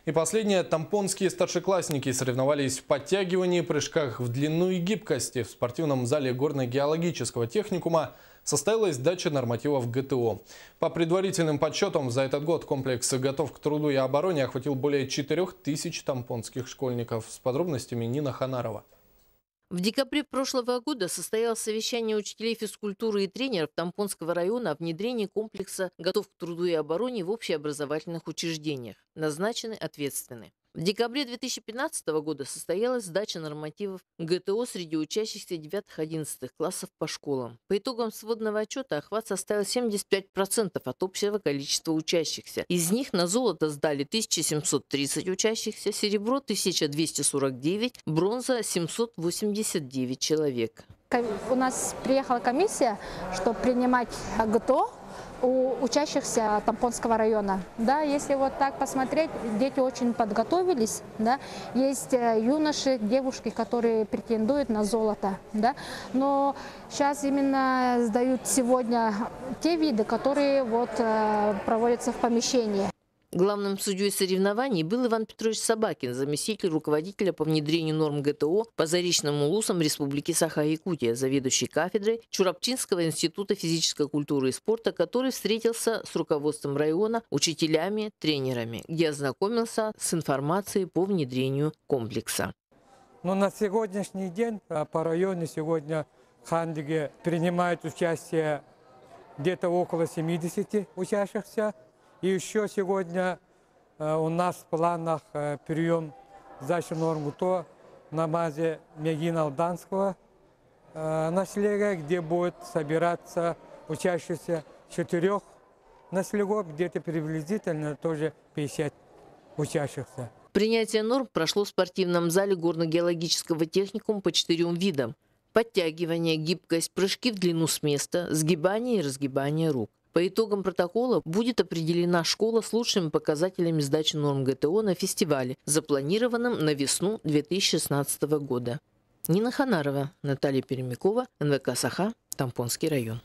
И последнее. Тампонские старшеклассники соревновались в подтягивании, прыжках в длину и гибкости. В спортивном зале горно-геологического техникума состоялась сдача нормативов ГТО. По предварительным подсчетам, за этот год комплекс «Готов к труду и обороне» охватил более 4000 тампонских школьников. С подробностями Нина Ханарова. В декабре прошлого года состоялось совещание учителей физкультуры и тренеров Тампонского района о внедрении комплекса «Готов к труду и обороне» в общеобразовательных учреждениях. Назначены ответственные. В декабре 2015 года состоялась сдача нормативов ГТО среди учащихся 9-11 классов по школам. По итогам сводного отчета охват составил 75% от общего количества учащихся. Из них на золото сдали 1730 учащихся, серебро 1249, бронза 789 человек. У нас приехала комиссия, чтобы принимать ГТО у учащихся Тампонского района. Да, если вот так посмотреть, дети очень подготовились. Да. Есть юноши, девушки, которые претендуют на золото. Да. Но сейчас именно сдают сегодня те виды, которые вот, проводятся в помещении. Главным судьей соревнований был Иван Петрович Собакин, заместитель руководителя по внедрению норм ГТО по заречным улусам Республики Саха-Якутия, заведующий кафедрой Чурапчинского института физической культуры и спорта, который встретился с руководством района, учителями, тренерами, где ознакомился с информацией по внедрению комплекса. Но на сегодняшний день по району сегодня в Хандиге принимают участие где-то около 70 учащихся. И еще сегодня у нас в планах прием сдачи норм ГТО на базе Мегин-Алданского населения, где будет собираться учащиеся 4 населений, где-то приблизительно тоже 50 учащихся. Принятие норм прошло в спортивном зале горно-геологического техникума по 4 видам: подтягивание, гибкость, прыжки в длину с места, сгибание и разгибание рук. По итогам протокола будет определена школа с лучшими показателями сдачи норм ГТО на фестивале, запланированном на весну 2016 года. Нина Ханарова, Наталья Перемякова, НВК «Саха», Тампонский район.